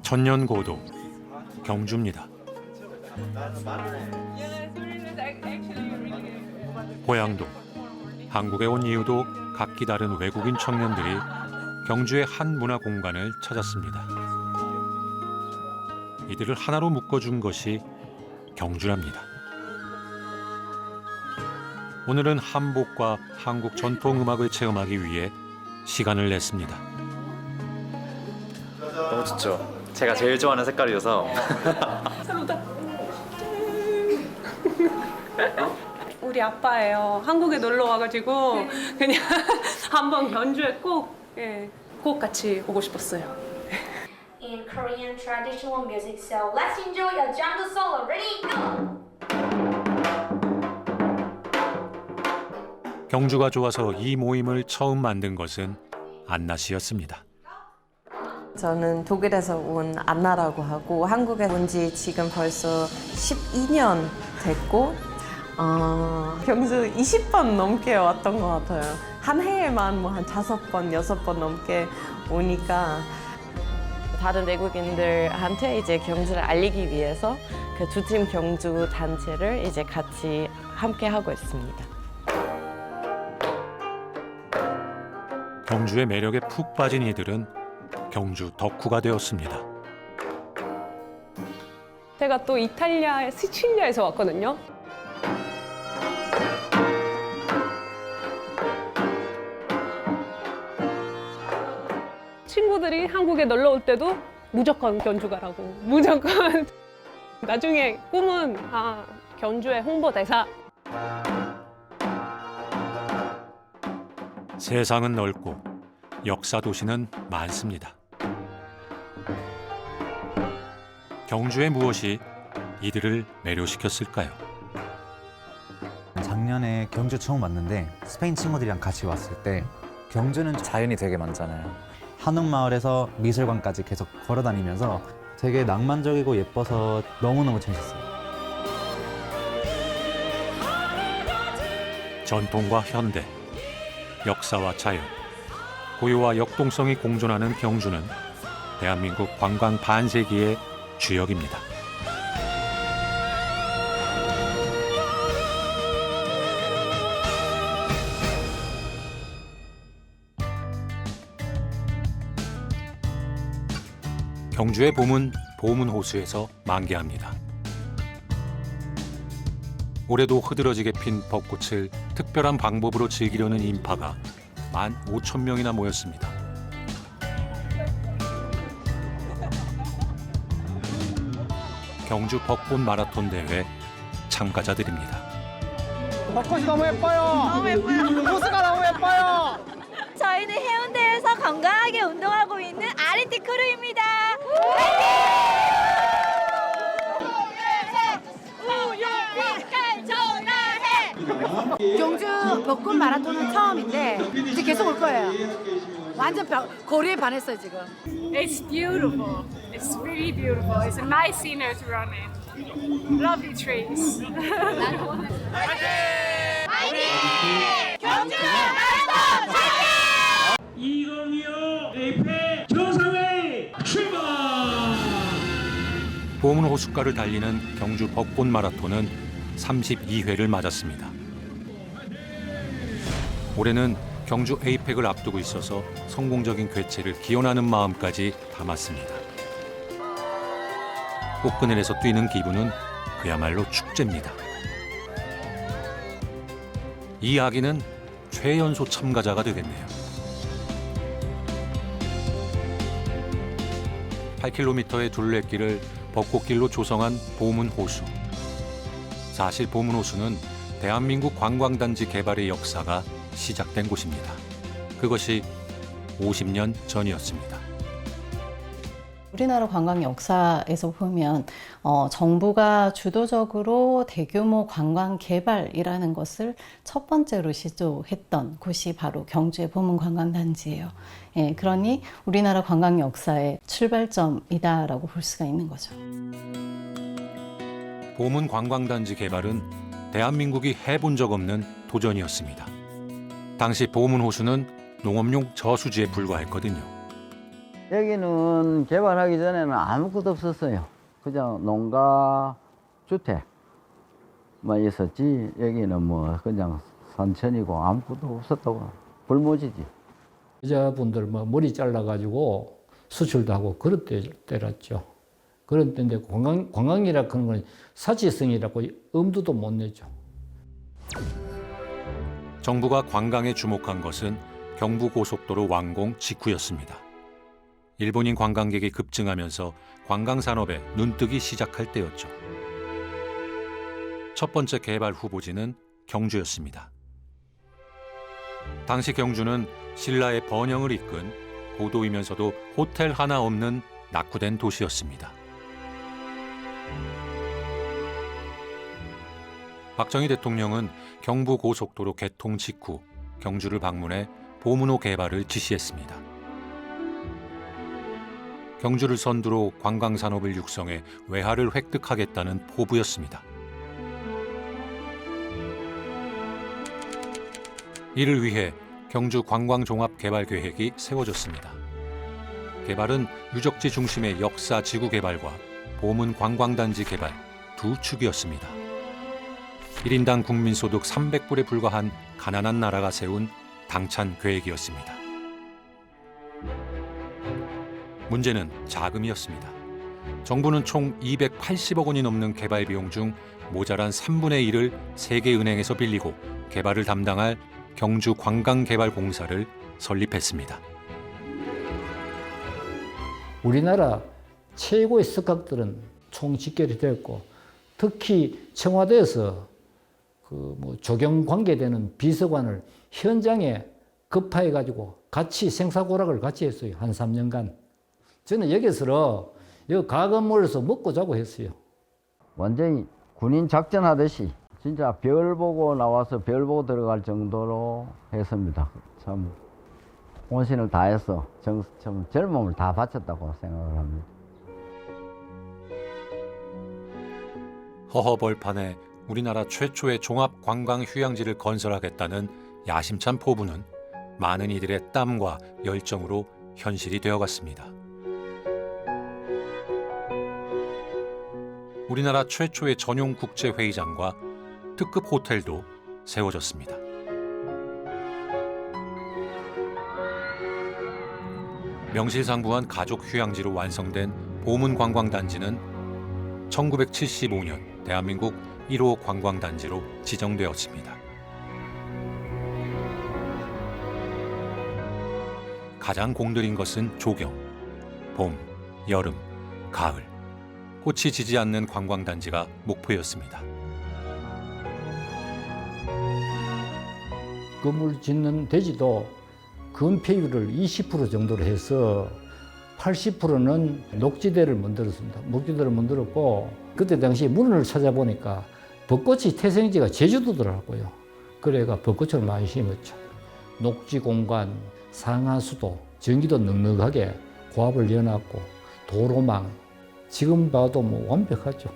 천년고도 경주입니다. 고향도 한국에 온 이유도 각기 다른 외국인 청년들이 경주의 한 문화 공간을 찾았습니다. 이들을 하나로 묶어준 것이 경주랍니다. 오늘은 한복과 한국 전통 음악을 체험하기 위해 시간을 냈습니다. 너무 좋죠. 제가 제일 좋아하는 색깔이어서. 우리 아빠예요. 한국에 놀러 와가지고 그냥 한번 경주에 꼭 같이 오고 싶었어요. In Korean traditional music, so let's enjoy a jungle solo. Ready, go! 경주가 좋아서 이 모임을 처음 만든 것은 안나 씨였습니다. 저는 독일에서 온 안나라고 하고 한국에 온 지 지금 벌써 12년 됐고 경주 20번 넘게 왔던 것 같아요. 한 해에만 뭐 한 5번, 6번 넘게 오니까 다른 외국인들한테 이제 경주를 알리기 위해서 그 두 팀 경주 단체를 이제 같이 함께 하고 있습니다. 경주의 매력에 푹 빠진 이들은 경주 덕후가 되었습니다. 제가 또 이탈리아 시칠리아에서 왔거든요. 친구들이 한국에 놀러 올 때도 무조건 경주 가라고. 무조건. 나중에 꿈은 경주의 홍보대사. 세상은 넓고 역사 도시는 많습니다. 경주의 무엇이 이들을 매료시켰을까요? 작년에 경주 처음 왔는데 스페인 친구들이랑 같이 왔을 때 경주는 자연이 되게 많잖아요. 한옥마을에서 미술관까지 계속 걸어다니면서 되게 낭만적이고 예뻐서 너무너무 재밌었어요. 전통과 현대, 역사와 자연, 고유와 역동성이 공존하는 경주는 대한민국 관광 반세기의 주역입니다. 경주의 봄은 보문호수에서 만개합니다. 올해도 흐드러지게 핀 벚꽃을 특별한 방법으로 즐기려는 인파가 15,000명이나 모였습니다. 경주 벚꽃 마라톤 대회 참가자들입니다. 벚꽃이 너무 예뻐요. 너무 예뻐요. 호수가 너무 예뻐요. 저희는 해운대에서 건강하게 운동하고 있는 RT 크루입니다. 경주 벚꽃 마라톤은 처음인데 이제 계속 올 거예요. 완전 거리에 반했어요 지금. It's beautiful. It's really beautiful. It's a nice scenery to run in. Lovely trees. 경주 마라톤 화이팅! 2025 에이페 정상회의 출발! 보문 호숫가를 달리는 경주 벚꽃 마라톤은 32회를 맞았습니다. 올해는 경주 에이펙을 앞두고 있어서 성공적인 개최를 기원하는 마음까지 담았습니다. 꽃그늘에서 뛰는 기분은 그야말로 축제입니다. 이 아기는 최연소 참가자가 되겠네요. 8km의 둘레길을 벚꽃길로 조성한 보문호수. 사실 보문호수는 대한민국 관광단지 개발의 역사가 시작된 곳입니다. 그것이 50년 전이었습니다. 우리나라 관광 역사에서 보면 정부가 주도적으로 대규모 관광 개발이라는 것을 첫 번째로 시도했던 곳이 바로 경주의 보문관광단지예요. 예, 그러니 우리나라 관광 역사의 출발점이다라고 볼 수가 있는 거죠. 보문관광단지 개발은 대한민국이 해본 적 없는 도전이었습니다. 당시 보문호수는 농업용 저수지에 불과했거든요. 여기는 개발하기 전에는 아무것도 없었어요. 그냥 농가 주택만 있었지 여기는 뭐 그냥 산천이고 아무것도 없었다고. 불모지지. 여자분들 뭐 머리 잘라가지고 수출도 하고 그런 때였죠. 그런 때인데 관광이라 그런 건 사치성이라고 엄두도 못 내죠. 정부가 관광에 주목한 것은 경부고속도로 완공 직후였습니다. 일본인 관광객이 급증하면서 관광산업에 눈뜨기 시작할 때였죠. 첫 번째 개발 후보지는 경주였습니다. 당시 경주는 신라의 번영을 이끈 고도이면서도 호텔 하나 없는 낙후된 도시였습니다. 박정희 대통령은 경부고속도로 개통 직후 경주를 방문해 보문호 개발을 지시했습니다. 경주를 선두로 관광산업을 육성해 외화를 획득하겠다는 포부였습니다. 이를 위해 경주 관광종합개발계획이 세워졌습니다. 개발은 유적지 중심의 역사 지구 개발과 보문 관광단지 개발 두 축이었습니다. 1인당 국민소득 300불에 불과한 가난한 나라가 세운 당찬 계획이었습니다. 문제는 자금이었습니다. 정부는 총 280억 원이 넘는 개발 비용 중 모자란 3분의 1을 세계은행에서 빌리고 개발을 담당할 경주관광개발공사를 설립했습니다. 우리나라 최고의 석학들은 총 집결이 되었고 특히 청와대에서 조경 관계되는 비서관을 현장에 급파해 가지고 같이 생사고락을 같이 했어요. 한 3년간. 저는 여기서 여기 가건물에서 먹고 자고 했어요. 완전히 군인 작전하듯이 진짜 별 보고 나와서 별 보고 들어갈 정도로 했습니다. 참 혼신을 다해서 젊음을 다 바쳤다고 생각을 합니다. 허허벌판에 우리나라 최초의 종합관광휴양지를 건설하겠다는 야심찬 포부는 많은 이들의 땀과 열정으로 현실이 되어갔습니다. 우리나라 최초의 전용 국제회의장과 특급 호텔도 세워졌습니다. 명실상부한 가족 휴양지로 완성된 보문관광단지는 1975년 대한민국 1호 관광단지로 지정되었습니다. 가장 공들인 것은 조경, 봄, 여름, 가을, 꽃이 지지 않는 관광단지가 목표였습니다. 건물 짓는 대지도 건폐율을 20% 정도로 해서 80%는 녹지대를 만들었습니다. 녹지대를 만들었고 그때 당시 문을 찾아보니까 벚꽃이 태생지가 제주도더라고요. 그래가 벚꽃을 많이 심었죠. 녹지 공간, 상하수도, 전기도 넉넉하게 고압을 넣어놨고 도로망, 지금 봐도 완벽하죠.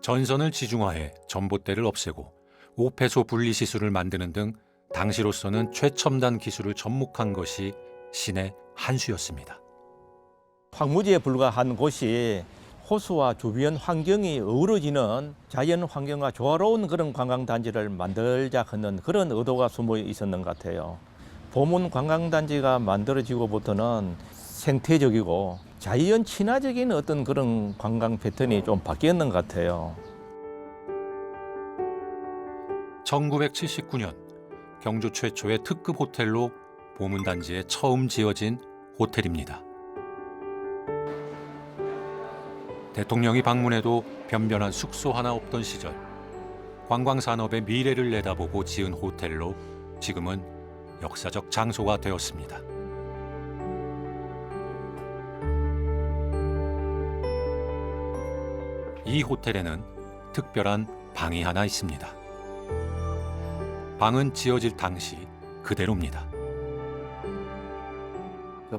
전선을 지중화해 전봇대를 없애고 오폐소 분리시술을 만드는 등 당시로서는 최첨단 기술을 접목한 것이 신의 한 수였습니다. 황무지에 불과한 곳이 호수와 주변 환경이 어우러지는 자연 환경과 조화로운 그런 관광단지를 만들자 하는 그런 의도가 숨어 있었는 것 같아요. 보문 관광단지가 만들어지고부터는 생태적이고 자연 친화적인 어떤 그런 관광 패턴이 좀 바뀌었는 것 같아요. 1979년 경주 최초의 특급 호텔로 보문단지에 처음 지어진 호텔입니다. 대통령이 방문해도 변변한 숙소 하나 없던 시절 관광산업의 미래를 내다보고 지은 호텔로 지금은 역사적 장소가 되었습니다. 이 호텔에는 특별한 방이 하나 있습니다. 방은 지어질 당시 그대로입니다.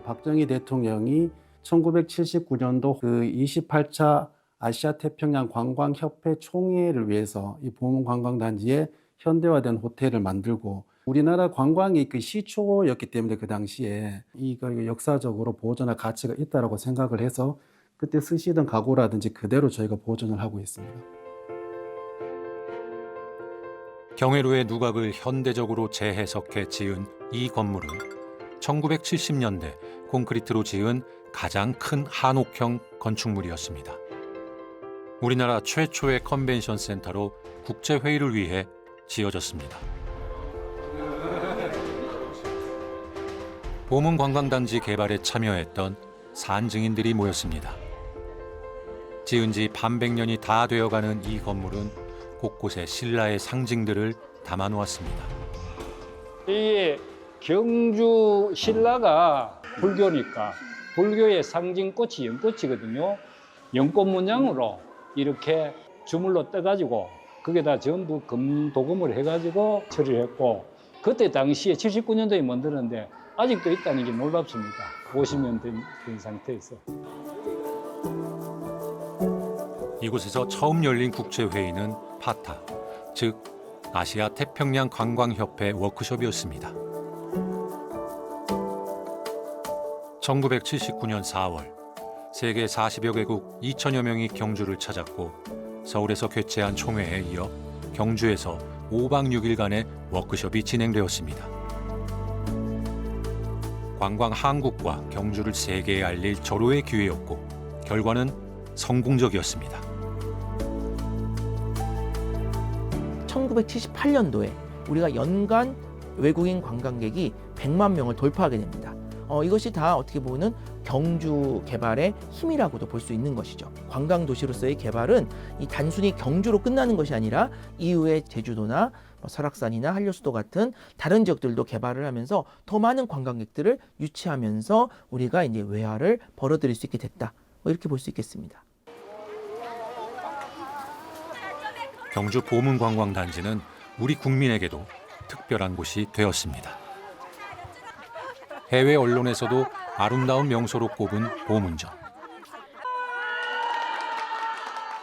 박정희 대통령이 1979년도 그 28차 아시아 태평양 관광협회 총회를 위해서 이 보문관광단지에 현대화된 호텔을 만들고 우리나라 관광이 그 시초였기 때문에 그 당시에 이거 역사적으로 보존할 가치가 있다라고 생각을 해서 그때 쓰시던 가구라든지 그대로 저희가 보존을 하고 있습니다. 경회로의 누각을 현대적으로 재해석해 지은 이 건물은 1970년대 콘크리트로 지은 가장 큰 한옥형 건축물이었습니다. 우리나라 최초의 컨벤션 센터로 국제회의를 위해 지어졌습니다. 보문관광단지 개발에 참여했던 산증인들이 모였습니다. 지은 지 반백년이 다 되어가는 이 건물은 곳곳에 신라의 상징들을 담아놓았습니다. 이게 경주 신라가 불교니까 불교의 상징 꽃이 연꽃이거든요. 연꽃 문양으로 이렇게 주물러 떠가지고 거기다 전부 금도금을 해가지고 처리를 했고 그때 당시에 79년도에 만들었는데 아직도 있다는 게 놀랍습니다. 50년 된 상태에서. 이곳에서 처음 열린 국제회의는 파타, 즉 아시아 태평양 관광협회 워크숍이었습니다. 1979년 4월, 세계 40여 개국 2천여 명이 경주를 찾았고 서울에서 개최한 총회에 이어 경주에서 5박 6일간의 워크숍이 진행되었습니다. 관광 한국과 경주를 세계에 알릴 절호의 기회였고 결과는 성공적이었습니다. 1978년도에 우리가 연간 외국인 관광객이 100만 명을 돌파하게 됩니다. 이것이 다 어떻게 보면 경주 개발의 힘이라고도 볼 수 있는 것이죠. 관광 도시로서의 개발은 이 단순히 경주로 끝나는 것이 아니라 이후에 제주도나 설악산이나 한려수도 같은 다른 지역들도 개발을 하면서 더 많은 관광객들을 유치하면서 우리가 이제 외화를 벌어들일 수 있게 됐다. 이렇게 볼 수 있겠습니다. 경주 보문관광단지는 우리 국민에게도 특별한 곳이 되었습니다. 해외 언론에서도 아름다운 명소로 꼽은 보문전.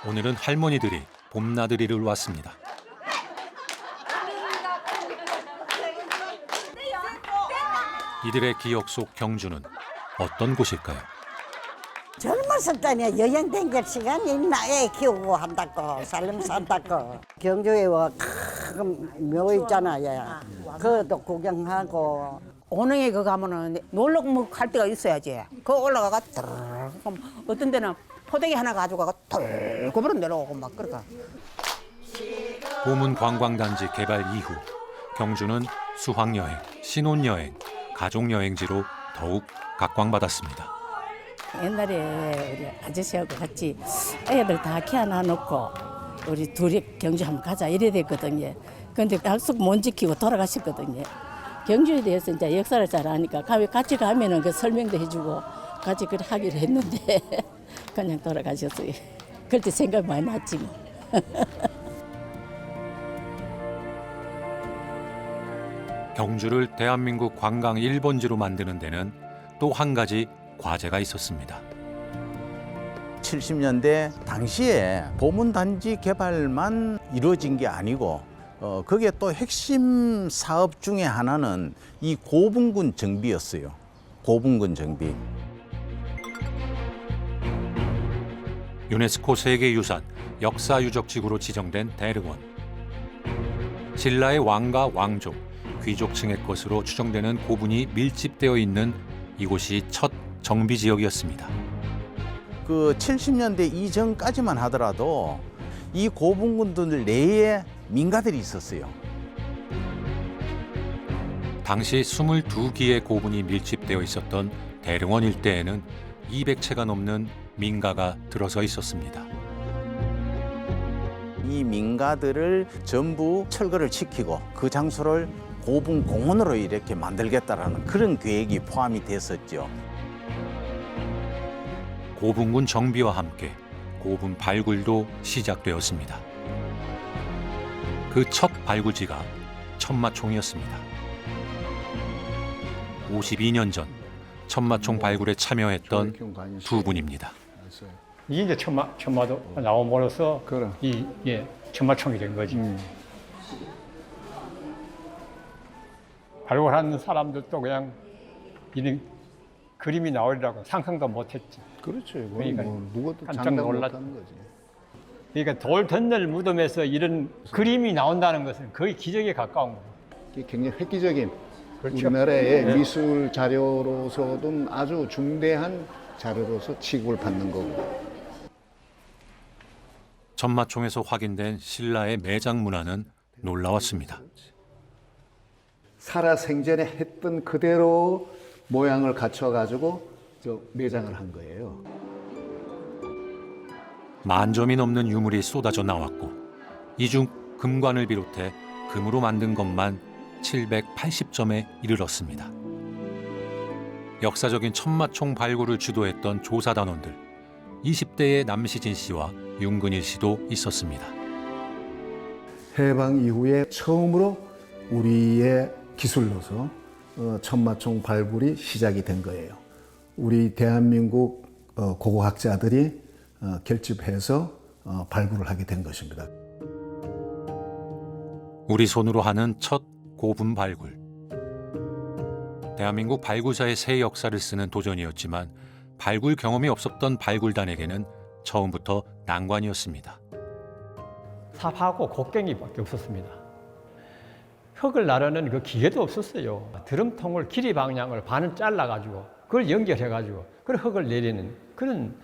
오늘은 할머니들이 봄나들이를 왔습니다. 이들의 기억 속 경주는 어떤 곳일까요? 젊었을 때는 여행 댕길 시간이 있나 애 키우고 한다고 살림 산다고 경주에 와 큰 묘 있잖아 얘 그것도 구경하고 오능에 그 가면은 놀러 갈 때가 있어야지. 그 올라가가 그럼 어떤 데는 포대기 하나 가지고 가가 돌고버려 내려오고 막 그러가. 보문관광단지 개발 이후 경주는 수학여행, 신혼여행, 가족여행지로 더욱 각광받았습니다. 옛날에 우리 아저씨하고 같이 애들 다 키워놔 놓고 우리 둘이 경주 한번 가자 이래 됐거든요. 근데 약속 못 지키고 돌아가셨거든요. 경주에 대해서 이제 역사를 잘 아니까 같이 가면은 그 설명도 해주고 같이 그래 하기로 했는데 그냥 돌아가셨어요. 그때 생각 많이 났지 뭐. 경주를 대한민국 관광 1번지로 만드는 데는 또 한 가지 과제가 있었습니다. 70년대 당시에 보문단지 개발만 이루어진 게 아니고 거기에 또 핵심 사업 중에 하나는 이 고분군 정비였어요. 고분군 정비. 유네스코 세계유산 역사유적지구로 지정된 대릉원. 신라의 왕과 왕족, 귀족층의 것으로 추정되는 고분이 밀집되어 있는 이곳이 첫 정비 지역이었습니다. 그 70년대 이전까지만 하더라도 이 고분군들 내에 민가들이 있었어요. 당시 22기의 고분이 밀집되어 있었던 대릉원 일대에는 200채가 넘는 민가가 들어서 있었습니다. 이 민가들을 전부 철거를 시키고 그 장소를 고분 공원으로 이렇게 만들겠다라는 그런 계획이 포함이 됐었죠. 고분군 정비와 함께 고분 발굴도 시작되었습니다. 그 첫 발굴지가 천마총이었습니다. 52년 전 천마총 발굴에 참여했던 두 분입니다. 이게 이제 천마도 나옴으로써 천마총이 된 거지. 발굴하는 사람들도 그냥 이런 그림이 나오리라고 상상도 못했지. 그렇죠. 그러니까 누구도 깜짝 장담 놀랐. 못하는 거지. 그러니까 돌 던널 무덤에서 이런 그림이 나온다는 것은 거의 기적에 가까운 거예요. 이게 굉장히 획기적인 그렇죠. 우리나라의 네. 미술 자료로서도 아주 중대한 자료로서 취급을 받는 거고. 천마총에서 확인된 신라의 매장 문화는 놀라웠습니다. 살아생전에 했던 그대로 모양을 갖춰가지고 매장을 한 거예요. 만 점이 넘는 유물이 쏟아져 나왔고 이 중 금관을 비롯해 금으로 만든 것만 780점에 이르렀습니다. 역사적인 천마총 발굴을 주도했던 조사단원들 20대의 남시진 씨와 윤근일 씨도 있었습니다. 해방 이후에 처음으로 우리의 기술로서 천마총 발굴이 시작이 된 거예요. 우리 대한민국 고고학자들이 결집해서 발굴을 하게 된 것입니다. 우리 손으로 하는 첫 고분 발굴. 대한민국 발굴사의 새 역사를 쓰는 도전이었지만 발굴 경험이 없었던 발굴단에게는 처음부터 난관이었습니다. 삽하고 곡괭이밖에 없었습니다. 흙을 나르는 그 기계도 없었어요. 드럼통을 길이 방향을 반을 잘라가지고 그걸 연결해가지고 그 흙을 내리는 그런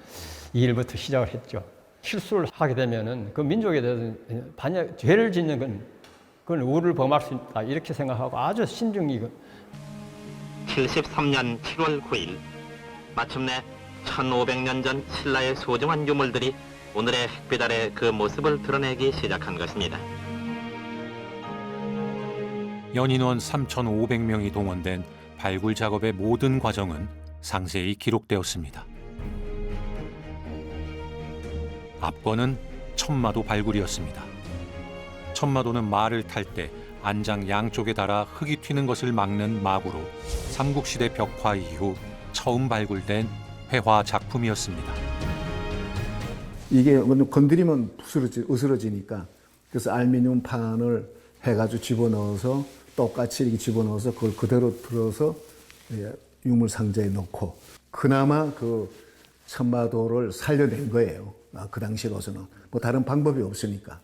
일부터 시작을 했죠. 실수를 하게 되면은 그 민족에 대해서 반역 죄를 짓는 건 그건 우를 범할 수 있다 이렇게 생각하고 아주 신중히 73년 7월 9일 마침내 1500년 전 신라의 소중한 유물들이 오늘의 햇빛 아래 그 모습을 드러내기 시작한 것입니다. 연인원 3,500명이 동원된 발굴 작업의 모든 과정은 상세히 기록되었습니다. 앞권은 천마도 발굴이었습니다. 천마도는 말을 탈 때 안장 양쪽에 달아 흙이 튀는 것을 막는 마구로 삼국시대 벽화 이후 처음 발굴된 회화 작품이었습니다. 이게 건드리면 으스러지니까 그래서 알루미늄 판을 해가지고 집어넣어서 똑같이 이렇게 집어넣어서 그걸 그대로 들어서 유물 상자에 넣고 그나마 그 천마도를 살려낸 거예요. 그 당시로서는 뭐 다른 방법이 없으니까.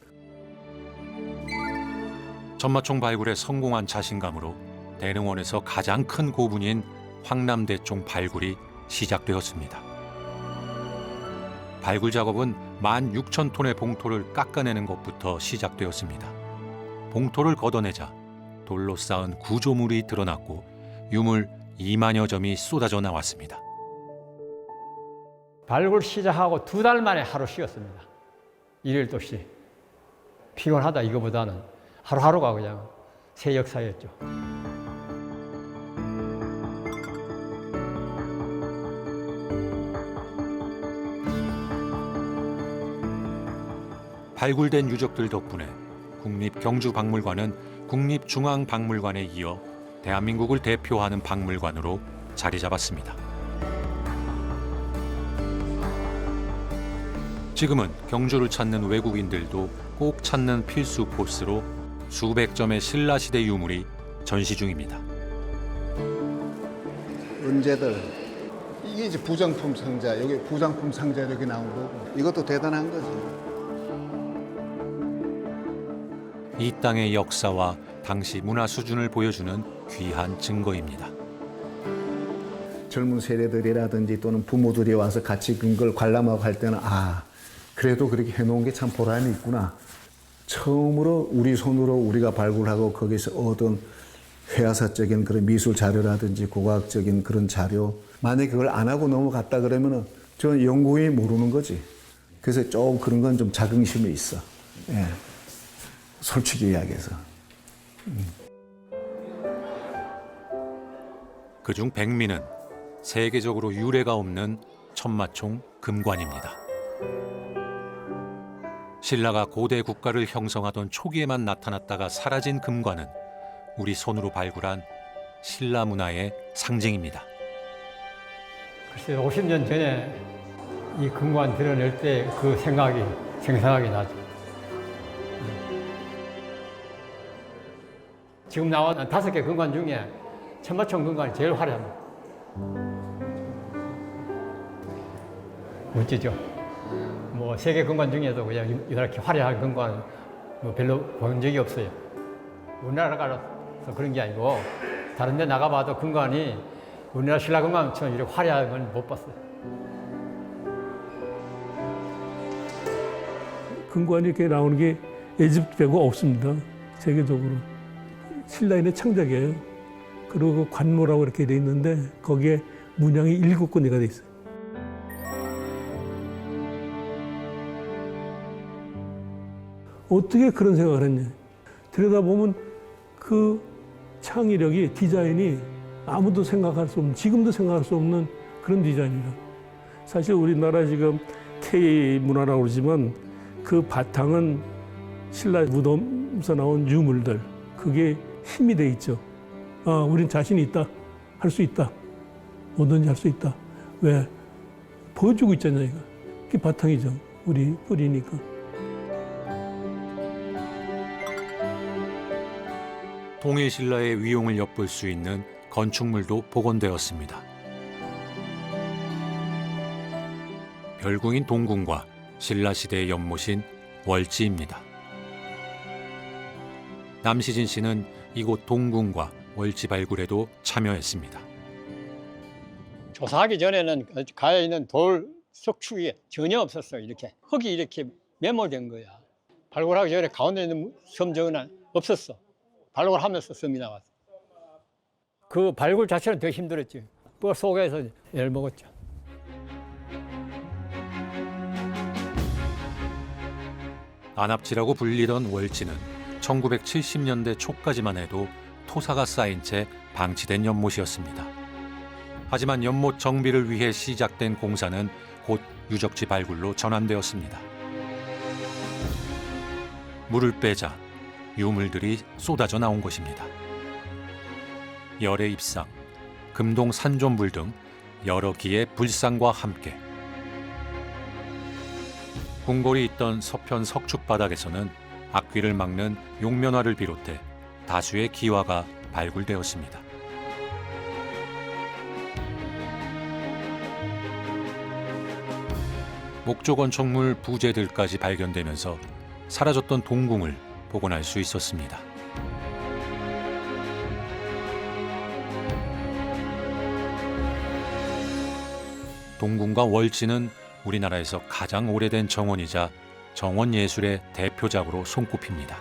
천마총 발굴에 성공한 자신감으로 대릉원에서 가장 큰 고분인 황남대총 발굴이 시작되었습니다. 발굴 작업은 16,000톤의 봉토를 깎아내는 것부터 시작되었습니다. 봉토를 걷어내자 돌로 쌓은 구조물이 드러났고 유물 2만여 점이 쏟아져 나왔습니다. 발굴 시작하고 2달 만에 하루 쉬었습니다. 일일도 없이. 피곤하다 이거보다는 하루하루가 그냥 새 역사였죠. 발굴된 유적들 덕분에 국립경주박물관은 국립중앙박물관에 이어 대한민국을 대표하는 박물관으로 자리 잡았습니다. 지금은 경주를 찾는 외국인들도 꼭 찾는 필수 코스로 수백 점의 신라시대 유물이 전시 중입니다. 은재들 이게 이제 부장품 상자, 여기 부장품 상자 이렇게 나온 거고 이것도 대단한 거지. 이 땅의 역사와 당시 문화 수준을 보여주는 귀한 증거입니다. 젊은 세대들이라든지 또는 부모들이 와서 같이 그걸 관람하고 할 때는 그래도 그렇게 해놓은 게 참 보람이 있구나. 처음으로 우리 손으로 우리가 발굴하고 거기서 얻은 회화사적인 그런 미술 자료라든지 고고학적인 그런 자료, 만약에 그걸 안 하고 넘어갔다 그러면은 저는 영구히 모르는 거지. 그래서 조금 그런 건 좀 자긍심이 있어. 예. 솔직히 이야기해서. 그중 백미는 세계적으로 유례가 없는 천마총 금관입니다. 신라가 고대 국가를 형성하던 초기에만 나타났다가 사라진 금관은 우리 손으로 발굴한 신라 문화의 상징입니다. 글쎄 50년 전에 이 금관 드러낼 때 그 생각이 생생하게 나죠. 지금 나온 5개 근관 중에 천마총 근관이 제일 화려합니다. 멋지죠? 뭐 세계 근관 중에도 그냥 이렇게 화려한 근관 뭐 별로 본 적이 없어요. 우리나라라서 그런 게 아니고 다른 데 나가봐도 근관이 우리나라 신라 근관처럼 이렇게 화려한 건 못 봤어요. 근관이 이렇게 나오는 게 에집트 빼고 없습니다. 세계적으로. 신라인의 창작이에요. 그리고 관모라고 이렇게 돼 있는데 거기에 문양이 7건이가 돼 있어요. 어떻게 그런 생각을 했냐. 들여다보면 그 창의력이, 디자인이 아무도 생각할 수 없는, 지금도 생각할 수 없는 그런 디자인이라. 사실 우리나라 지금 K 문화라고 그러지만 그 바탕은 신라 무덤에서 나온 유물들, 그게 힘이 돼 있죠. 우린 자신이 있다. 할 수 있다. 뭐든지 할 수 있다. 왜? 보여주고 있잖아요. 이거. 그게 바탕이죠. 우리 뿌리니까. 통일신라의 위용을 엿볼 수 있는 건축물도 복원되었습니다. 별궁인 동궁과 신라시대의 연못인 월지입니다. 남시진 씨는 이곳 동궁과 월지 발굴에도 참여했습니다. 조사하기 전에는 가에 있는 돌 석축이 전혀 없었어요. 이렇게 흙이 이렇게 매몰된 거야. 발굴하기 전에 가운데 있는 섬 저거는 없었어. 발굴하면서 섬이 나왔어. 그 발굴 자체는 더 힘들었지. 뼈 속에서 애를 먹었죠. 안압지라고 불리던 월지는 1970년대 초까지만 해도 토사가 쌓인 채 방치된 연못이었습니다. 하지만 연못 정비를 위해 시작된 공사는 곧 유적지 발굴로 전환되었습니다. 물을 빼자 유물들이 쏟아져 나온 것입니다. 열의 입상, 금동 산존불 등 여러 기의 불상과 함께 궁궐이 있던 서편 석축 바닥에서는 악귀를 막는 용면화를 비롯해 다수의 기와가 발굴되었습니다. 목조 건축물 부재들까지 발견되면서 사라졌던 동궁을 복원할 수 있었습니다. 동궁과 월지는 우리나라에서 가장 오래된 정원이자 정원 예술의 대표작으로 손꼽힙니다.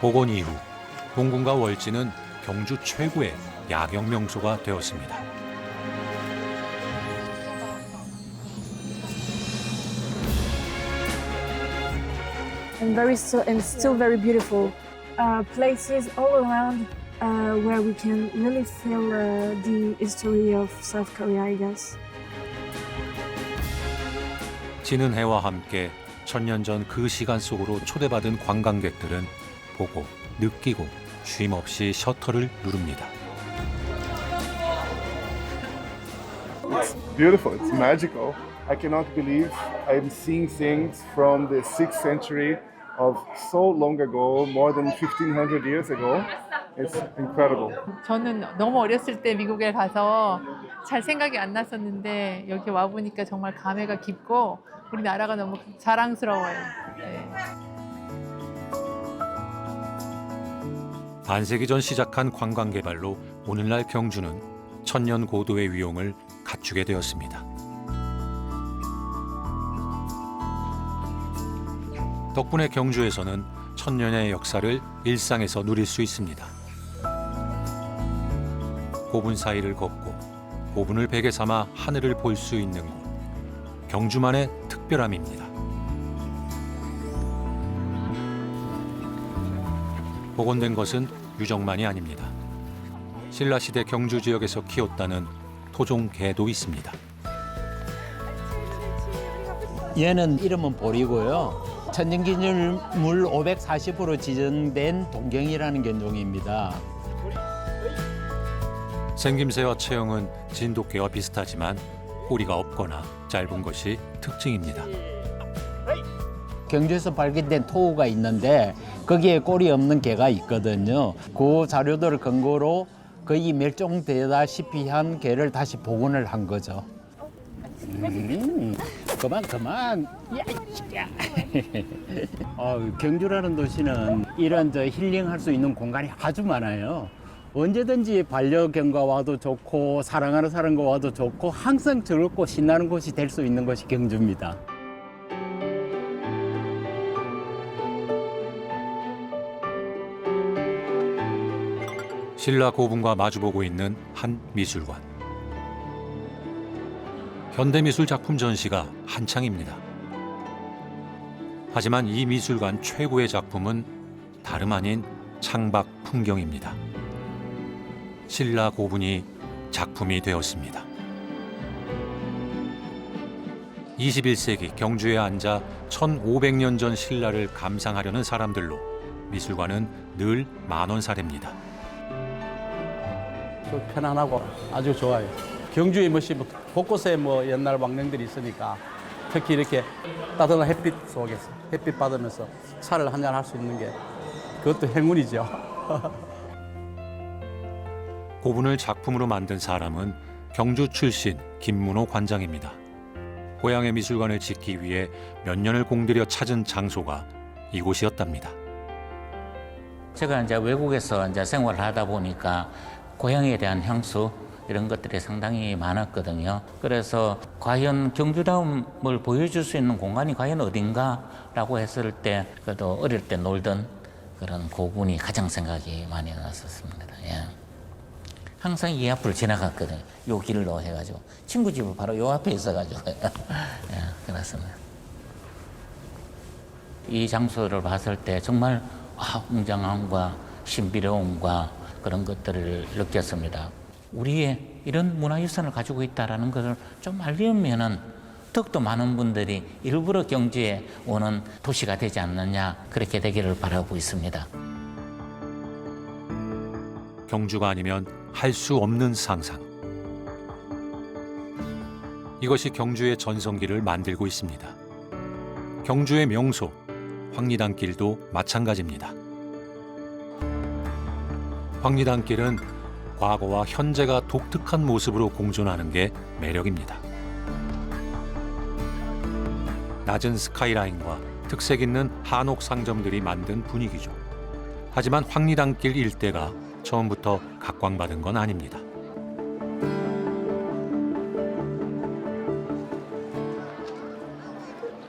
복원 이후 동궁과 월지는 경주 최고의 야경 명소가 되었습니다. And still very beautiful places all around where we can really feel the history of South Korea, I guess. 지는 해와 함께 천년 전 그 시간 속으로 초대받은 관광객들은 보고 느끼고 쉼없이 셔터를 누릅니다. It's beautiful. It's magical. I cannot believe I'm seeing things from the 6th century of so long ago, more than 1500 years ago. It's incredible. 저는 너무 어렸을 때 미국에 가서 잘 생각이 안 났었는데 여기 와 보니까 정말 감회가 깊고 우리나라가 너무 자랑스러워요. 네. 반세기 전 시작한 관광 개발로 오늘날 경주는 천년 고도의 위용을 갖추게 되었습니다. 덕분에 경주에서는 천년의 역사를 일상에서 누릴 수 있습니다. 고분 사이를 걷고 고분을 베개 삼아 하늘을 볼 수 있는 곳, 경주만의 특별함입니다. 복원된 것은 유적만이 아닙니다. 신라시대 경주 지역에서 키웠다는 토종 개도 있습니다. 얘는 이름은 보리고요. 천연기념물 540으로 지정된 동경이라는 견종입니다. 생김새와 체형은 진돗개와 비슷하지만 꼬리가 없거나 짧은 것이 특징입니다. 경주에서 발견된 토우가 있는데 거기에 꼬리 없는 개가 있거든요. 그 자료들을 근거로 거의 멸종되다시피 한 개를 다시 복원을 한 거죠. 그만. 야. 경주라는 도시는 이런 힐링할 수 있는 공간이 아주 많아요. 언제든지 반려견과 와도 좋고 사랑하는 사람과 와도 좋고 항상 즐겁고 신나는 곳이 될 수 있는 것이 경주입니다. 신라 고분과 마주보고 있는 한 미술관. 현대미술 작품 전시가 한창입니다. 하지만 이 미술관 최고의 작품은 다름 아닌 창밖 풍경입니다. 신라 고분이 작품이 되었습니다. 21세기 경주에 앉아 1500년 전 신라를 감상하려는 사람들로 미술관은 늘 만원사례입니다. 편안하고 아주 좋아요. 경주의 멋이 곳곳에 옛날 왕릉들이 있으니까 특히 이렇게 따뜻한 햇빛 속에서 햇빛 받으면서 차를 한잔 할 수 있는 게 그것도 행운이죠. 고분을 작품으로 만든 사람은 경주 출신 김문호 관장입니다. 고향의 미술관을 짓기 위해 몇 년을 공들여 찾은 장소가 이곳이었답니다. 제가 이제 외국에서 이제 생활을 하다 보니까 고향에 대한 향수 이런 것들이 상당히 많았거든요. 그래서 과연 경주다움을 보여줄 수 있는 공간이 과연 어딘가라고 했을 때 그래도 어릴 때 놀던 그런 고분이 가장 생각이 많이 났었습니다. 예. 항상 이 앞을 지나갔거든요. 요 길로 해가지고 친구 집은 바로 요 앞에 있어가지고 예, 그렇습니다. 이 장소를 봤을 때 정말 웅장함과 신비로움과 그런 것들을 느꼈습니다. 우리의 이런 문화유산을 가지고 있다는 것을 좀 알리면은 더욱더 많은 분들이 일부러 경주에 오는 도시가 되지 않느냐 그렇게 되기를 바라고 있습니다. 경주가 아니면 할 수 없는 상상. 이것이 경주의 전성기를 만들고 있습니다. 경주의 명소 황리단길도 마찬가지입니다. 황리단길은 과거와 현재가 독특한 모습으로 공존하는 게 매력입니다. 낮은 스카이라인과 특색 있는 한옥 상점들이 만든 분위기죠. 하지만 황리단길 일대가 처음부터 각광받은 건 아닙니다.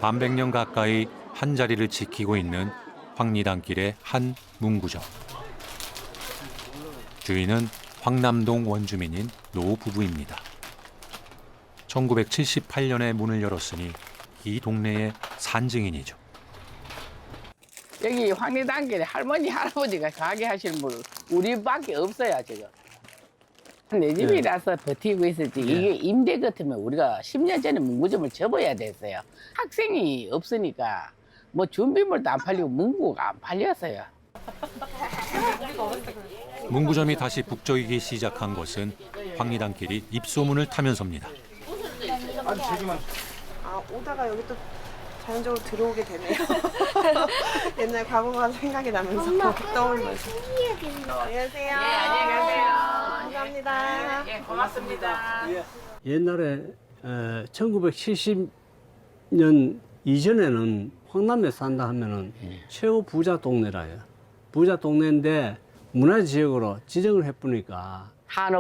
반백년 가까이 한 자리를 지키고 있는 황리단길의 한 문구점. 주인은 황남동 원주민인 노 부부입니다. 1978년에 문을 열었으니 이 동네의 산증인이죠. 여기 황리단길에 할머니, 할아버지가 가게 하실 분 우리밖에 없어요, 지금. 내 집이라서 버티고 있었지. 이게 임대 같으면 우리가 10년 전에 문구점을 접어야 됐어요. 학생이 없으니까 뭐 준비물도 안 팔리고 문구가 안 팔렸어요. 문구점이 다시 북적이기 시작한 것은 황리단길이 입소문을 타면서입니다. 오다가 여기 또 자연적으로 들어오게 되네요. 옛날 과거가 생각이 나면서 떠올면서. 안녕하세요. 안녕히 가세요. 감사합니다. 예, 고맙습니다. 옛날에 1970년 이전에는 황남에 산다 하면은 최고 부자 동네라요. 부자 동네인데 문화 지역으로 지정을 해보니까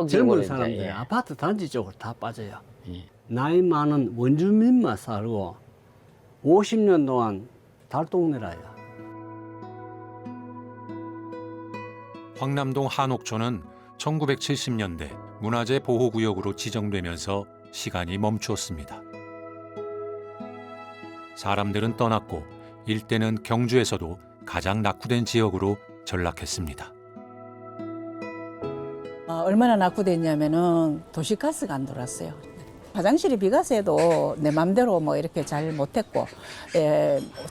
젊은 사람들 예. 아파트 단지 쪽으로 다 빠져요. 나이 많은 원주민만 살고 50년 동안 달동네라요. 황남동 한옥촌은 1970년대 문화재 보호구역으로 지정되면서 시간이 멈추었습니다. 사람들은 떠났고 일대는 경주에서도 가장 낙후된 지역으로 전락했습니다. 얼마나 낙후됐냐면은 도시가스가 안 들어왔어요. 화장실이 비가스해도 내 맘대로 뭐 이렇게 잘 못했고,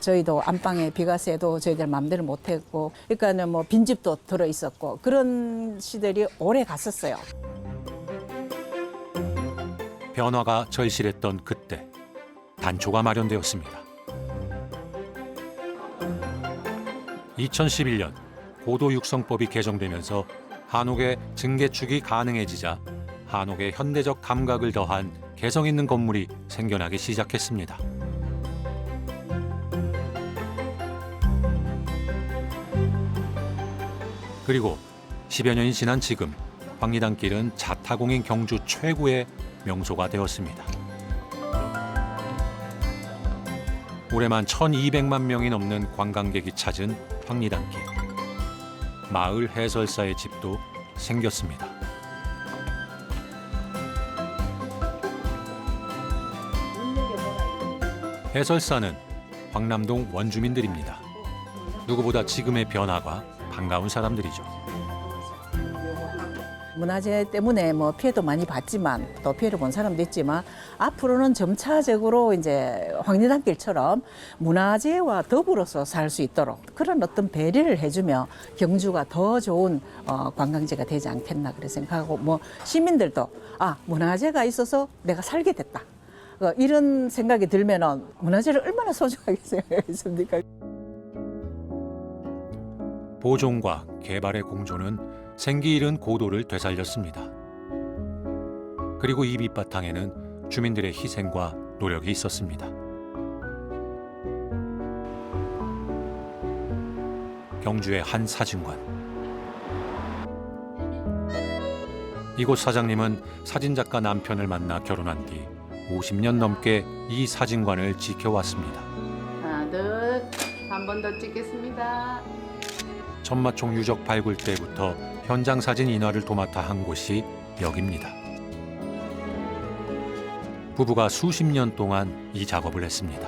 저희도 안방에 비가스해도 저희들 맘대로 못했고, 그러니까는 뭐 빈집도 들어 있었고 그런 시절이 오래 갔었어요. 변화가 절실했던 그때 단초가 마련되었습니다. 2011년 고도육성법이 개정되면서 한옥의 증개축이 가능해지자 한옥의 현대적 감각을 더한 개성 있는 건물이 생겨나기 시작했습니다. 그리고 10여 년이 지난 지금 황리단길은 자타공인 경주 최고의 명소가 되었습니다. 올해만 1,200만 명이 넘는 관광객이 찾은 황리단길. 마을 해설사의 집도 생겼습니다. 해설사는 황남동 원주민들입니다. 누구보다 지금의 변화가 반가운 사람들이죠. 문화재 때문에 뭐 피해도 많이 봤지만 또 피해를 본 사람도 있지만 앞으로는 점차적으로 이제 황리단길처럼 문화재와 더불어서 살 수 있도록 그런 어떤 배려를 해주며 경주가 더 좋은 관광지가 되지 않겠나 그렇게 생각하고 뭐 시민들도 문화재가 있어서 내가 살게 됐다. 이런 생각이 들면은 문화재를 얼마나 소중하게 생각하겠습니까? 보존과 개발의 공조는 생기 잃은 고도를 되살렸습니다. 그리고 이 밑바탕에는 주민들의 희생과 노력이 있었습니다. 경주의 한 사진관. 이곳 사장님은 사진작가 남편을 만나 결혼한 뒤 50년 넘게 이 사진관을 지켜왔습니다. 하나, 둘, 한 번 더 찍겠습니다. 천마총 유적 발굴 때부터 현장 사진 인화를 도맡아 한 곳이 여기입니다. 부부가 수십 년 동안 이 작업을 했습니다.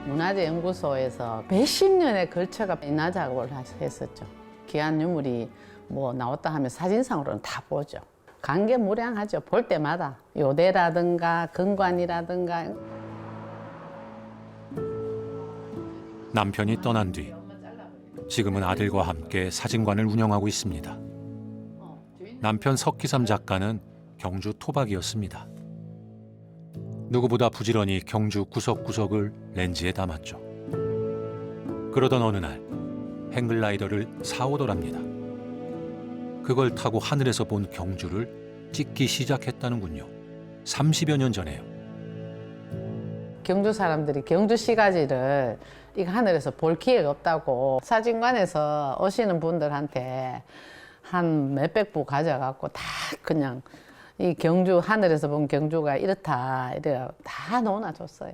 문화재연구소에서 몇십 년에 걸쳐가 인화 작업을 했었죠. 귀한 유물이 뭐 나왔다 하면 사진상으로는 다 보죠. 감개무량하죠. 볼 때마다 요대라든가 근관이라든가. 남편이 떠난 뒤 지금은 아들과 함께 사진관을 운영하고 있습니다. 남편 석기삼 작가는 경주 토박이었습니다. 누구보다 부지런히 경주 구석구석을 렌즈에 담았죠. 그러던 어느 날 행글라이더를 사오더랍니다. 그걸 타고 하늘에서 본 경주를 찍기 시작했다는군요. 30여 년 전에요. 경주 사람들이 경주 시가지를 이거 하늘에서 볼 기회가 없다고 사진관에서 오시는 분들한테 한 몇백 부 가져갖고 다 그냥 이 경주 하늘에서 본 경주가 이렇다 이래 다 놓아줬어요.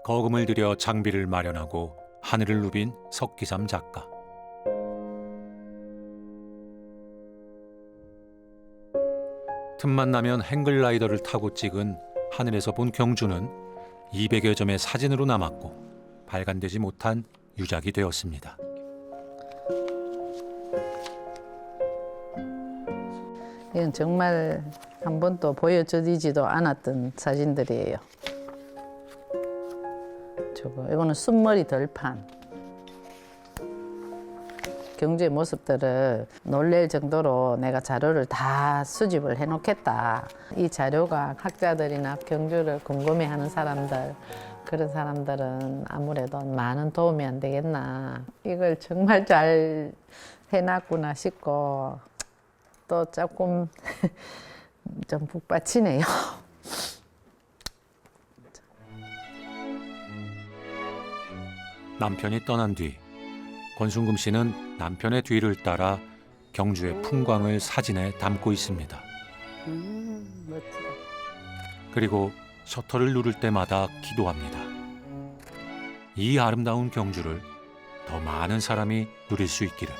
거금을 들여 장비를 마련하고 하늘을 누빈 석기삼 작가. 틈만 나면 행글라이더를 타고 찍은 하늘에서 본 경주는 200여 점의 사진으로 남았고 발간되지 못한 유작이 되었습니다. 이건 정말 한 번도 보여드리지도 않았던 사진들이에요. 이거는 순머리 덜판. 경주의 모습들을 놀랄 정도로 내가 자료를 다 수집을 해놓겠다. 이 자료가 학자들이나 경주를 궁금해하는 사람들, 그런 사람들은 아무래도 많은 도움이 안 되겠나. 이걸 정말 잘 해놨구나 싶고 또 조금 좀 북받치네요. 남편이 떠난 뒤 권순금 씨는 남편의 뒤를 따라 경주의 풍광을 사진에 담고 있습니다. 멋지다. 그리고 셔터를 누를 때마다 기도합니다. 이 아름다운 경주를 더 많은 사람이 누릴 수 있기를.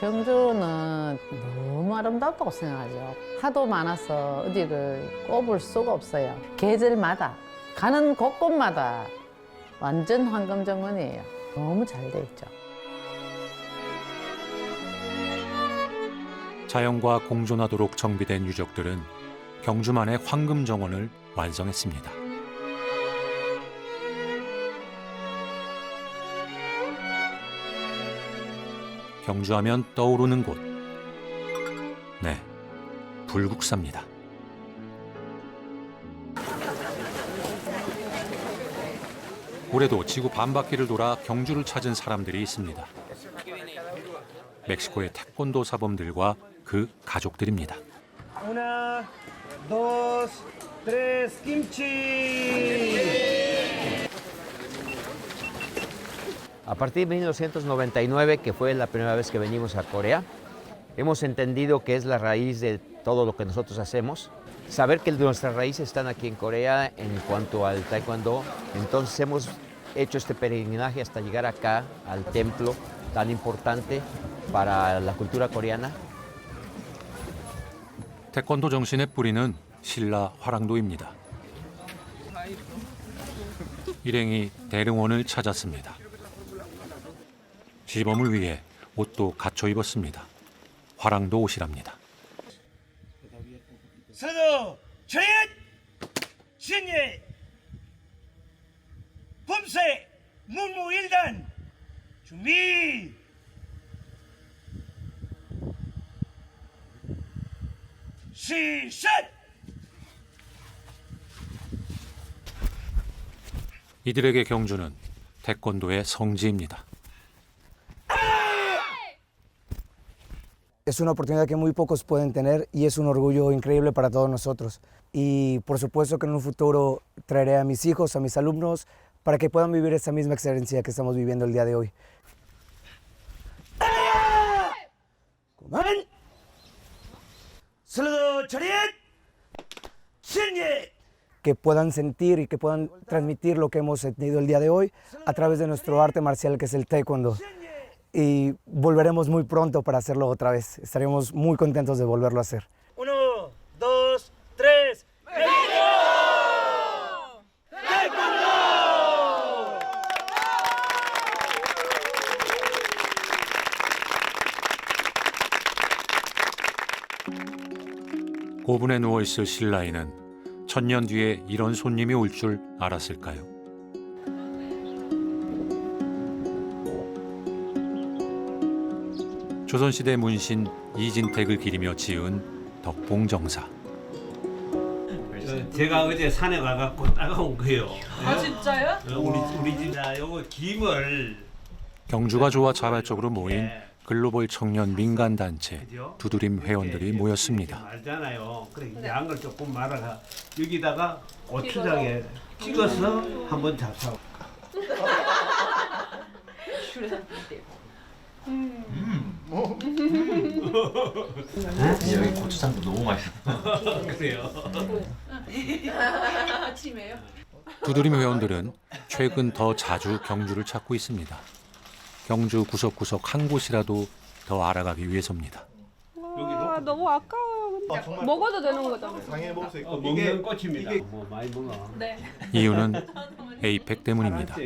경주는 너무 아름답다고 생각하죠. 하도 많아서 어디를 꼽을 수가 없어요. 계절마다 가는 곳곳마다 완전 황금 정원이에요. 너무 잘 돼 있죠. 자연과 공존하도록 정비된 유적들은 경주만의 황금 정원을 완성했습니다. 경주하면 떠오르는 곳. 네, 불국사입니다. 올해도 지구 반바퀴를 돌아 경주를 찾은 사람들이 있습니다. 멕시코의 태권도 사범들과 그 가족들입니다. Una, dos, tres, kimchi. A partir de 1999, que fue la primera vez que venimos a Corea, hemos entendido que es la raíz de todo lo que nosotros hacemos. Saber que nuestras raíces están aquí en Corea en cuanto al taekwondo, entonces hemos hecho este peregrinaje hasta llegar acá, al templo tan importante para la cultura coreana. 태권도 정신의 뿌리는 신라 화랑도입니다. 일행이 대릉원을 찾았습니다. 시범을 위해 옷도 갖춰 입었습니다. 화랑도 옷이랍니다. 서도 최연 신예 범세 문무일단 준비 시작. 이들에게 경주는 태권도의 성지입니다. Es una oportunidad que muy pocos pueden tener y es un orgullo increíble para todos nosotros. Y por supuesto que en un futuro traeré a mis hijos, a mis alumnos, para que puedan vivir esa misma experiencia que estamos viviendo el día de hoy. 그만. 서도 차렷 신예. Que puedan sentir y que puedan transmitir lo que hemos tenido el día de hoy a través de nuestro arte marcial que es el taekwondo. Y volveremos muy pronto para hacerlo otra vez. Estaremos muy contentos de volverlo a hacer. 1, 2, 3. 고분에 누워있을 신라이는 천년 뒤에 이런 손님이 올 줄 알았을까요? 조선시대 문신 이진택을 기리며 지은 덕봉정사. 제가 어제 산에 가갖고 따가온 거예요. 아, 진짜요? 우리 집 요거 김을 경주가 좋아 자발적으로 모인 글로벌 청년 민간단체 두드림 회원들이 모였습니다. 알잖아요. 그래 양을 조금 말아가 여기다가 고추장에 찍어서 한번 잡숴. 여기 고추장도 너무 맛있어. 그래요. 아침에요? 두드림 회원들은 최근 더 자주 경주를 찾고 있습니다. 경주 구석구석 한 곳이라도 더 알아가기 위해서입니다. 아, 너무 아까워요. 근데 먹어도 되는 거잖아요. 당연히 먹을 수 있고 먹는 꽃입니다. 뭐 많이 먹어. 네. 이유는 에이펙 때문입니다.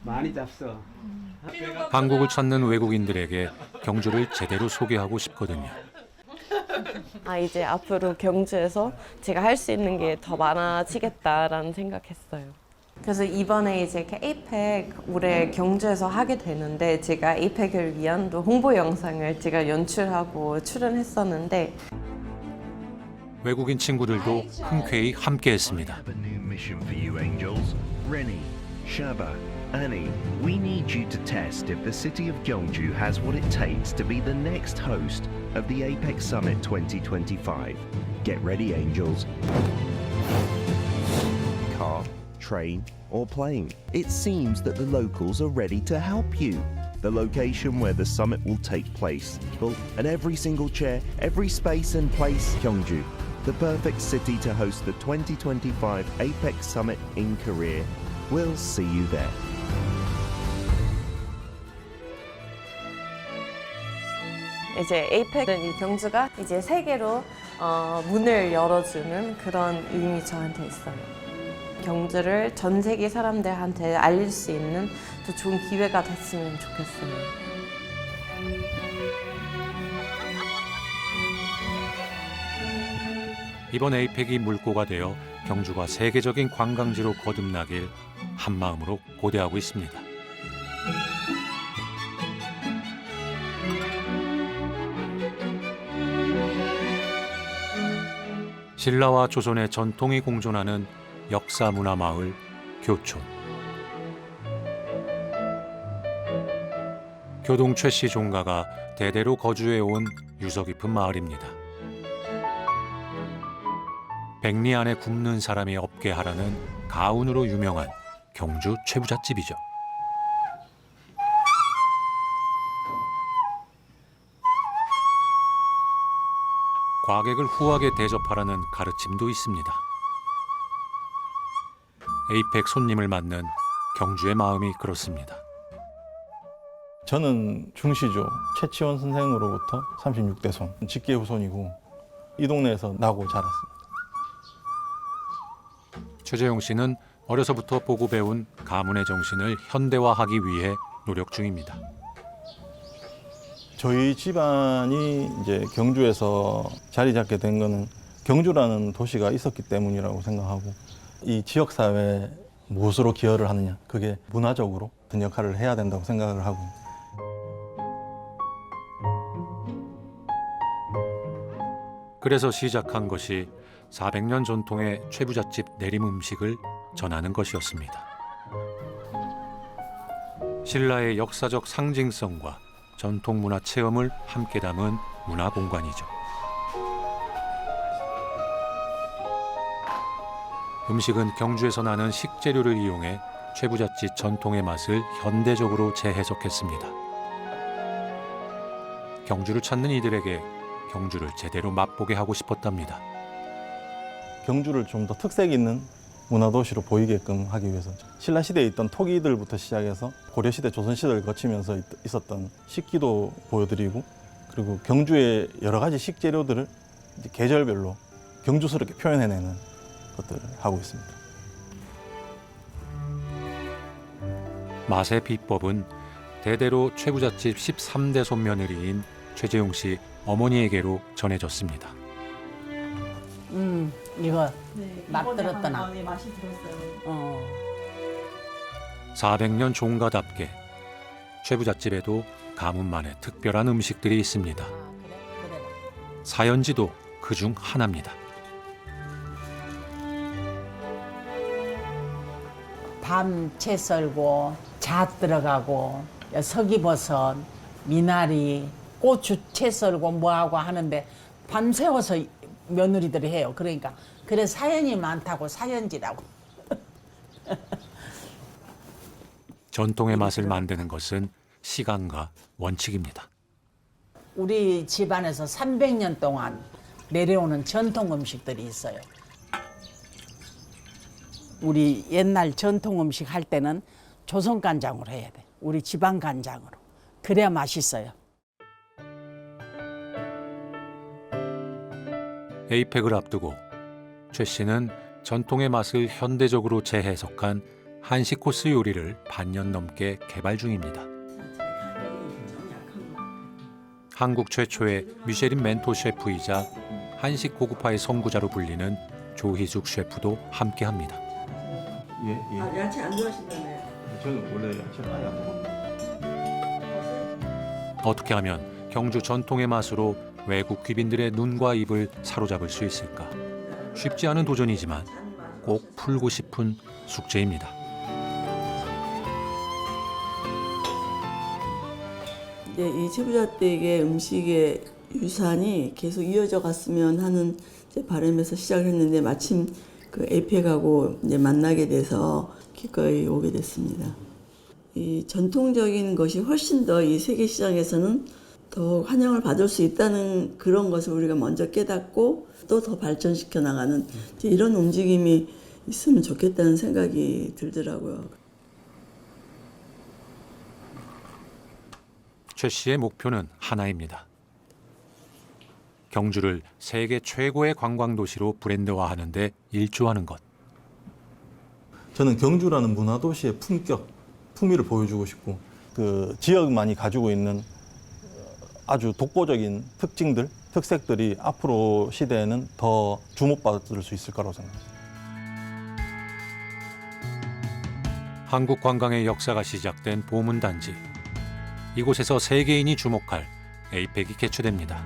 많이 잡숴. 한국을 찾는 외국인들에게 경주를 제대로 소개하고 싶거든요. 이제 앞으로 경주에서 제가 할 수 있는 게 더 많아지겠다라는 생각했어요. 그래서 이번에 이제 에이펙 올해 경주에서 하게 되는데 제가 에이펙을 위한 또 홍보 영상을 제가 연출하고 출연했었는데 외국인 친구들도 흔쾌히 함께했습니다. Shaba, Annie, we need you to test if the city of Gyeongju has what it takes to be the next host of the APEC Summit 2025. Get ready, angels. Car, train, or plane. It seems that the locals are ready to help you. The location where the summit will take place, and every single chair, every space and place, Gyeongju. The perfect city to host the 2025 APEC Summit in Korea. We'll see you there. 이제 에이펙은 이 경주가 이제 세계로 문을 열어주는 그런 의미 저한테 있어요. 경주를 전 세계 사람들한테 알릴 수 있는 더 좋은 기회가 됐으면 좋겠어요. 이번 에이펙이 물꼬가 되어 경주가 세계적인 관광지로 거듭나길 한마음으로 고대하고 있습니다. 신라와 조선의 전통이 공존하는 역사 문화 마을 교촌. 교동 최씨 종가가 대대로 거주해 온 유서 깊은 마을입니다. 백리 안에 굽는 사람이 없게 하라는 가훈으로 유명한 경주 최부잣집이죠. 과객을 후하게 대접하라는 가르침도 있습니다. 에이펙 손님을 맞는 경주의 마음이 그렇습니다. 저는 중시조 최치원 선생으로부터 36대 손, 직계 후손이고 이 동네에서 나고 자랐습니다. 최재용 씨는 어려서부터 보고 배운 가문의 정신을 현대화하기 위해 노력 중입니다. 저희 집안이 이제 경주에서 자리 잡게 된 거는 경주라는 도시가 있었기 때문이라고 생각하고 이 지역사회에 무엇으로 기여를 하느냐, 그게 문화적으로 어떤 역할을 해야 된다고 생각을 하고 그래서 시작한 것이 400년 전통의 최부잣집 내림 음식을 전하는 것이었습니다. 신라의 역사적 상징성과 전통 문화 체험을 함께 담은 문화 공간이죠. 음식은 경주에서 나는 식재료를 이용해 최부잣집 전통의 맛을 현대적으로 재해석했습니다. 경주를 찾는 이들에게 경주를 제대로 맛보게 하고 싶었답니다. 경주를 좀 더 특색 있는 문화도시로 보이게끔 하기 위해서 신라시대에 있던 토기들부터 시작해서 고려시대, 조선시대를 거치면서 있었던 식기도 보여드리고 그리고 경주의 여러 가지 식재료들을 이제 계절별로 경주스럽게 표현해내는 것들을 하고 있습니다. 맛의 비법은 대대로 최부잣집 13대 손며느리인 최재용 씨 어머니에게로 전해졌습니다. 이거 맛 들었더나. 네, 맛이 들었어요. 400년 종가답게 최부잣집에도 가문만의 특별한 음식들이 있습니다. 사연지도 그중 하나입니다. 밤 채 썰고 잣 들어가고 서기버섯, 미나리, 고추 채 썰고 뭐하고 하는데 밤새워서 며느리들이 해요. 그러니까 그래 사연이 많다고 사연지라고. 전통의 맛을 만드는 것은 시간과 원칙입니다. 우리 집안에서 300년 동안 내려오는 전통 음식들이 있어요. 우리 옛날 전통 음식 할 때는 조선 간장으로 해야 돼. 우리 집안 간장으로. 그래야 맛있어요. 에이펙을 앞두고 최 씨는 전통의 맛을 현대적으로 재해석한 한식 코스 요리를 반년 넘게 개발 중입니다. 한국 최초의 미쉐린 멘토 셰프이자 한식 고급화의 선구자로 불리는 조희숙 셰프도 함께합니다. 아, 야채 안 좋아하신다며요? 저는 원래 야채를 많이 안 먹어요. 어떻게 하면 경주 전통의 맛으로 외국 귀빈들의 눈과 입을 사로잡을 수 있을까? 쉽지 않은 도전이지만 꼭 풀고 싶은 숙제입니다. 이 최부잣댁의 음식의 유산이 계속 이어져 갔으면 하는 바람에서 시작을 했는데 마침 그 에이펙하고 이제 만나게 돼서 기꺼이 오게 됐습니다. 이 전통적인 것이 훨씬 더 이 세계 시장에서는 더 환영을 받을 수 있다는 그런 것을 우리가 먼저 깨닫고 또 더 발전시켜 나가는 이런 움직임이 있으면 좋겠다는 생각이 들더라고요. 최 씨의 목표는 하나입니다. 경주를 세계 최고의 관광도시로 브랜드화하는 데 일조하는 것. 저는 경주라는 문화도시의 품격, 품위를 보여주고 싶고 그 지역만이 가지고 있는 아주 독보적인 특징들, 특색들이 앞으로 시대에는 더 주목받을 수 있을 거라고 생각합니다. 한국 관광의 역사가 시작된 보문단지. 이곳에서 세계인이 주목할 에이펙이 개최됩니다.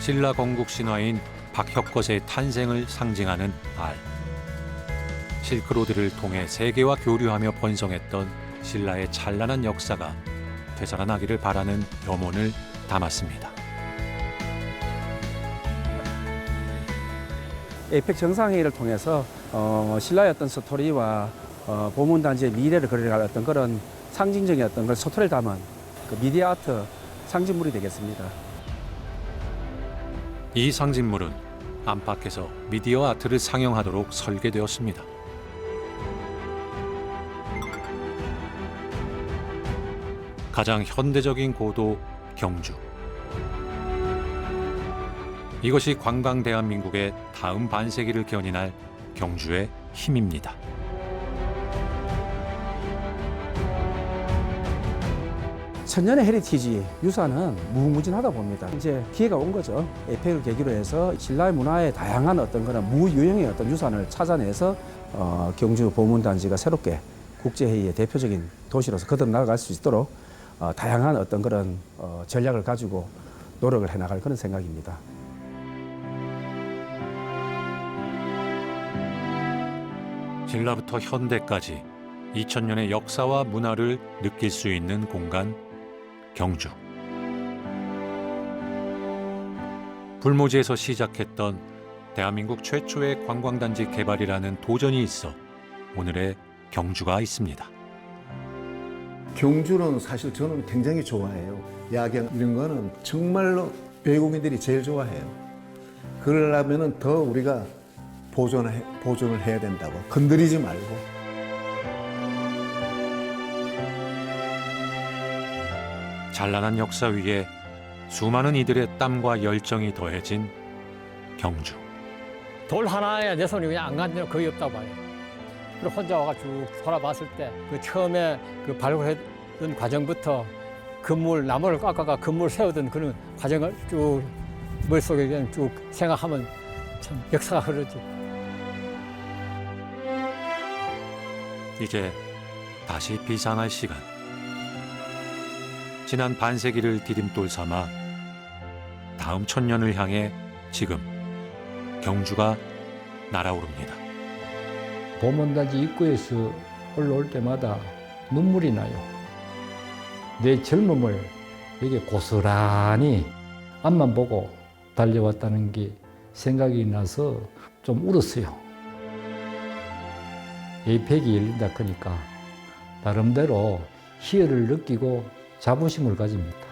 신라 건국 신화인 박혁것의 탄생을 상징하는 알. 실크로드를 통해 세계와 교류하며 번성했던 신라의 찬란한 역사가 되살아나기를 바라는 염원을 담았습니다. 에이펙 정상회의를 통해서 신라의 어떤 스토리와 보문단지의 미래를 그려갈 어떤 그런 상징적인 어떤 그런 소토를 담은 그 미디어 아트 상징물이 되겠습니다. 이 상징물은 안팎에서 미디어 아트를 상영하도록 설계되었습니다. 가장 현대적인 고도 경주. 이것이 관광 대한민국의 다음 반세기를 견인할 경주의 힘입니다. 천년의 헤리티지 유산은 무궁무진하다 봅니다. 이제 기회가 온 거죠. 에이펙을 계기로 해서 신라의 문화의 다양한 어떤 그런 무유형의 어떤 유산을 찾아내서 경주 보문단지가 새롭게 국제회의의 대표적인 도시로서 거듭 나아갈 수 있도록 다양한 어떤 그런 전략을 가지고 노력을 해나갈 그런 생각입니다. 신라부터 현대까지 2000년의 역사와 문화를 느낄 수 있는 공간 경주. 불모지에서 시작했던 대한민국 최초의 관광단지 개발이라는 도전이 있어 오늘의 경주가 있습니다. 경주는 사실 저는 굉장히 좋아해요. 야경 이런 거는 정말로 외국인들이 제일 좋아해요. 그러려면 더 우리가 보존을 해야 된다고. 건드리지 말고. 찬란한 역사 위에 수많은 이들의 땀과 열정이 더해진 경주. 돌 하나에 내 손이 그냥 안 가는 데는 거의 없다고 봐요. 그리고 혼자 와가 쭉 돌아봤을 때 그 처음에 그 발굴했던 과정부터 건물, 나무를 깎아가 건물 세우던 그런 과정을 쭉 머릿속에 그냥 쭉 생각하면 참 역사가 흐르지. 이제 다시 비상할 시간. 지난 반세기를 디딤돌 삼아 다음 천년을 향해 지금 경주가 날아오릅니다. 보문단지 입구에서 올라올 때마다 눈물이 나요. 내 젊음을 여기 고스란히 앞만 보고 달려왔다는 게 생각이 나서 좀 울었어요. 에이펙이 열린다 그러니까 나름대로 희열을 느끼고 자부심을 가집니다.